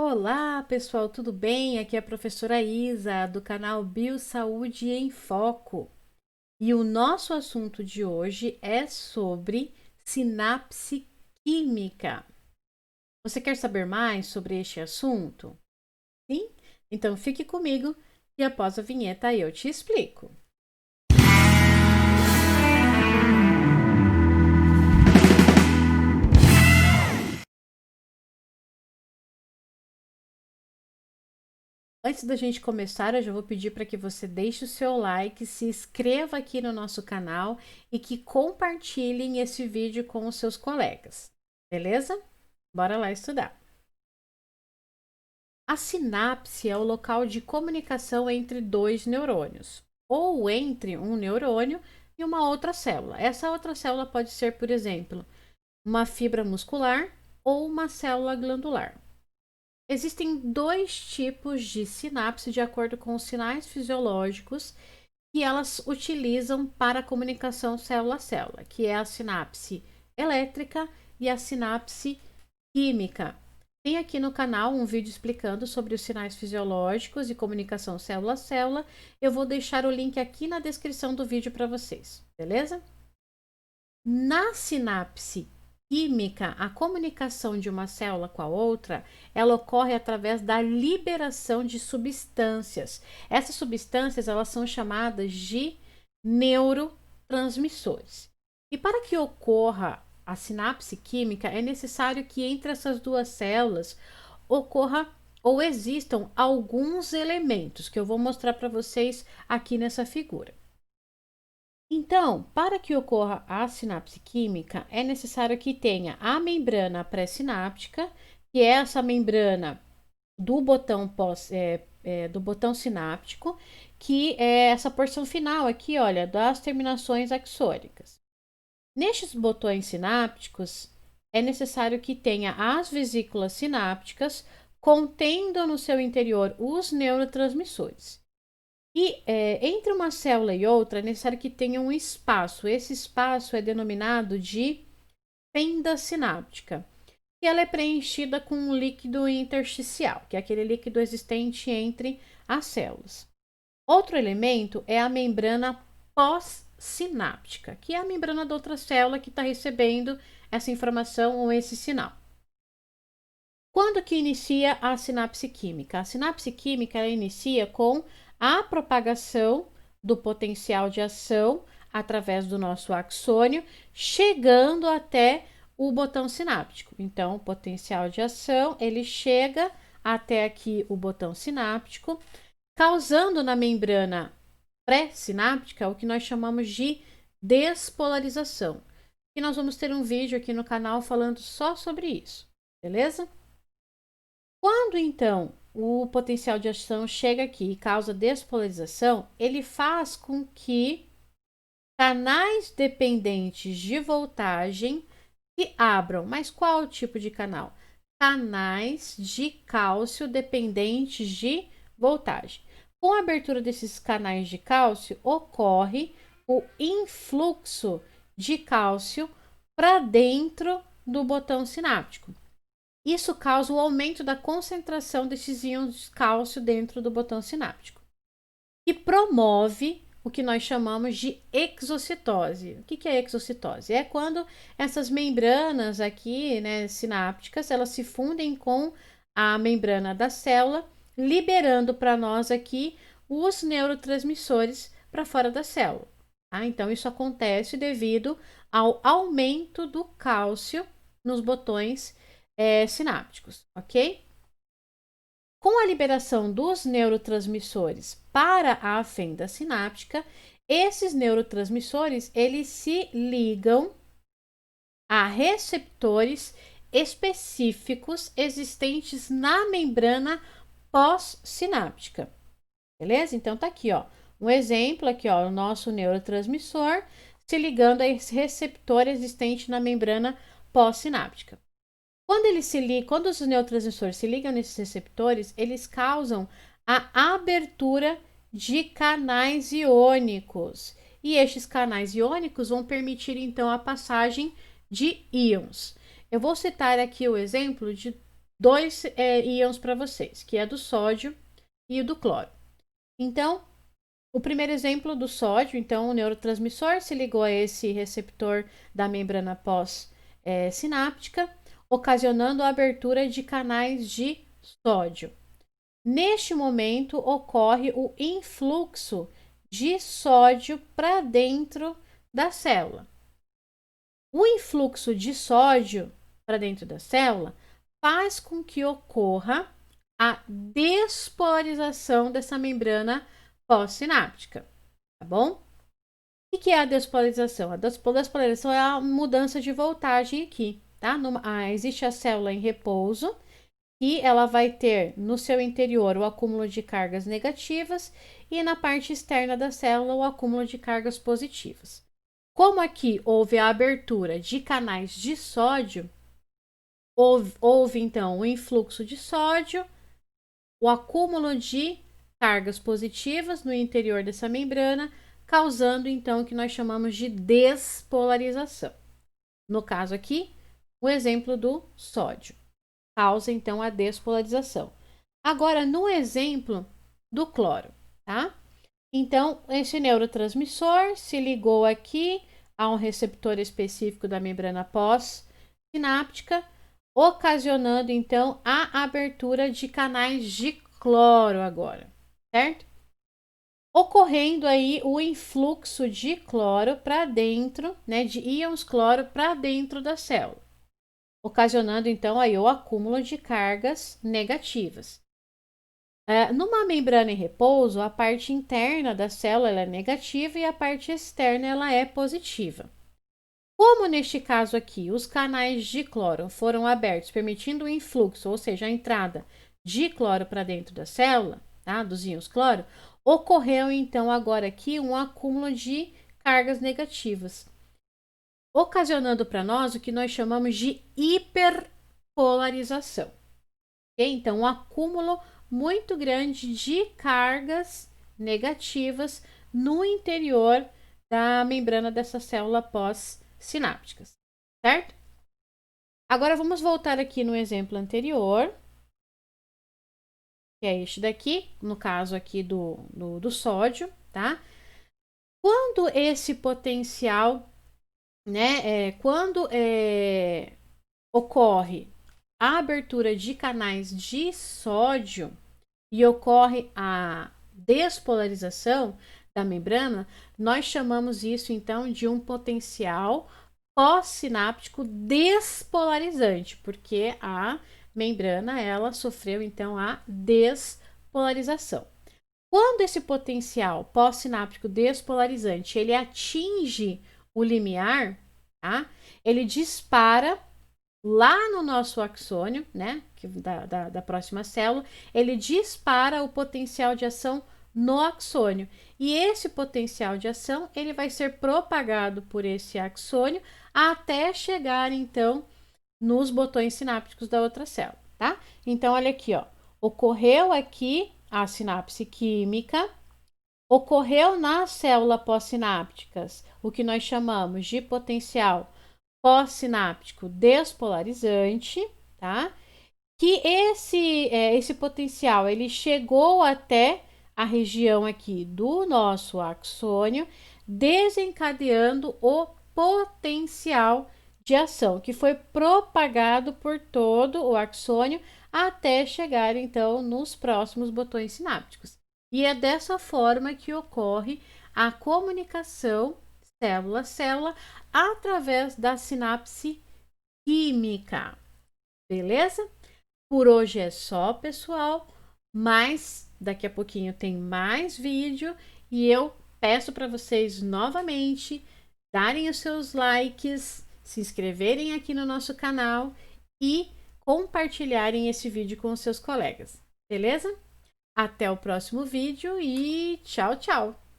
Olá, pessoal, tudo bem? Aqui é a professora Isa, do canal Biosaúde em Foco. E o nosso assunto de hoje é sobre sinapse química. Você quer saber mais sobre este assunto? Sim? Então fique comigo e após a vinheta eu te explico. Antes da gente começar, eu já vou pedir para que você deixe o seu like, se inscreva aqui no nosso canal e que compartilhem esse vídeo com os seus colegas. Beleza? Bora lá estudar. A sinapse é o local de comunicação entre dois neurônios, ou entre um neurônio e uma outra célula. Essa outra célula pode ser, por exemplo, uma fibra muscular ou uma célula glandular. Existem dois tipos de sinapse de acordo com os sinais fisiológicos que elas utilizam para a comunicação célula a célula, que é a sinapse elétrica e a sinapse química. Tem aqui no canal um vídeo explicando sobre os sinais fisiológicos e comunicação célula a célula. Eu vou deixar o link aqui na descrição do vídeo para vocês, beleza? Na sinapse química, a comunicação de uma célula com a outra, ela ocorre através da liberação de substâncias. Essas substâncias, elas são chamadas de neurotransmissores. E para que ocorra a sinapse química, é necessário que entre essas duas células ocorra ou existam alguns elementos que eu vou mostrar para vocês aqui nessa figura. Então, para que ocorra a sinapse química, é necessário que tenha a membrana pré-sináptica, que é essa membrana do botão do botão sináptico, que é essa porção final aqui, olha, das terminações axônicas. Nestes botões sinápticos, é necessário que tenha as vesículas sinápticas, contendo no seu interior os neurotransmissores. E entre uma célula e outra é necessário que tenha um espaço. Esse espaço é denominado de fenda sináptica. E ela é preenchida com um líquido intersticial, que é aquele líquido existente entre as células. Outro elemento é a membrana pós-sináptica, que é a membrana da outra célula que está recebendo essa informação ou esse sinal. Quando que inicia a sinapse química? A sinapse química ela inicia com a propagação do potencial de ação através do nosso axônio, chegando até o botão sináptico. Então, o potencial de ação, ele chega até aqui o botão sináptico, causando na membrana pré-sináptica o que nós chamamos de despolarização. E nós vamos ter um vídeo aqui no canal falando só sobre isso, beleza? Quando então o potencial de ação chega aqui e causa despolarização, ele faz com que canais dependentes de voltagem se abram. Mas qual tipo de canal? Canais de cálcio dependentes de voltagem. Com a abertura desses canais de cálcio, ocorre o influxo de cálcio para dentro do botão sináptico. Isso causa o aumento da concentração desses íons de cálcio dentro do botão sináptico e promove o que nós chamamos de exocitose. O que é exocitose? É quando essas membranas aqui, né, sinápticas, elas se fundem com a membrana da célula, liberando para nós aqui os neurotransmissores para fora da célula. Tá? Então, isso acontece devido ao aumento do cálcio nos botões sinápticos, ok? Com a liberação dos neurotransmissores para a fenda sináptica, esses neurotransmissores eles se ligam a receptores específicos existentes na membrana pós-sináptica. Beleza? Então tá aqui, ó, um exemplo aqui, ó, o nosso neurotransmissor se ligando a esse receptor existente na membrana pós-sináptica. Quando os neurotransmissores se ligam nesses receptores, eles causam a abertura de canais iônicos. E estes canais iônicos vão permitir, então, a passagem de íons. Eu vou citar aqui o exemplo de dois íons para vocês, que é do sódio e do cloro. Então, o primeiro exemplo do sódio, então o neurotransmissor se ligou a esse receptor da membrana pós-sináptica, ocasionando a abertura de canais de sódio. Neste momento, ocorre o influxo de sódio para dentro da célula. O influxo de sódio para dentro da célula faz com que ocorra a despolarização dessa membrana pós-sináptica, tá bom? O que é a despolarização? A despolarização é a mudança de voltagem aqui, tá? Existe a célula em repouso e ela vai ter no seu interior o acúmulo de cargas negativas e na parte externa da célula o acúmulo de cargas positivas. Como aqui houve a abertura de canais de sódio, houve então o influxo de sódio, o acúmulo de cargas positivas no interior dessa membrana, causando então o que nós chamamos de despolarização. No caso aqui, o exemplo do sódio causa então a despolarização. Agora, no exemplo do cloro, tá? Então, esse neurotransmissor se ligou aqui a um receptor específico da membrana pós-sináptica, ocasionando então a abertura de canais de cloro agora, certo? Ocorrendo aí o influxo de cloro para dentro, né, de íons cloro para dentro da célula, ocasionando então aí o acúmulo de cargas negativas. Numa membrana em repouso, a parte interna da célula ela é negativa e a parte externa ela é positiva. Como neste caso aqui, os canais de cloro foram abertos, permitindo o influxo, ou seja, a entrada de cloro para dentro da célula, tá, dos íons cloro, ocorreu então agora aqui um acúmulo de cargas negativas, ocasionando para nós o que nós chamamos de hiperpolarização. Okay? Então, um acúmulo muito grande de cargas negativas no interior da membrana dessa célula pós-sinápticas, certo? Agora, vamos voltar aqui no exemplo anterior, que é este daqui, no caso aqui do sódio, tá? Quando esse potencial, né, quando ocorre a abertura de canais de sódio e ocorre a despolarização da membrana, nós chamamos isso então de um potencial pós-sináptico despolarizante, porque a membrana ela sofreu então a despolarização. Quando esse potencial pós-sináptico despolarizante ele atinge o limiar, tá? Ele dispara lá no nosso axônio, né, da próxima célula, ele dispara o potencial de ação no axônio. E esse potencial de ação, ele vai ser propagado por esse axônio até chegar, então, nos botões sinápticos da outra célula, tá? Então, olha aqui, ó. Ocorreu aqui a sinapse química, ocorreu na célula pós-sinápticas o que nós chamamos de potencial pós-sináptico despolarizante, tá? Que esse potencial ele chegou até a região aqui do nosso axônio, desencadeando o potencial de ação, que foi propagado por todo o axônio até chegar então nos próximos botões sinápticos. E é dessa forma que ocorre a comunicação célula-célula através da sinapse química. Beleza? Por hoje é só, pessoal, mas daqui a pouquinho tem mais vídeo e eu peço para vocês novamente darem os seus likes, se inscreverem aqui no nosso canal e compartilharem esse vídeo com os seus colegas. Beleza? Até o próximo vídeo e tchau, tchau!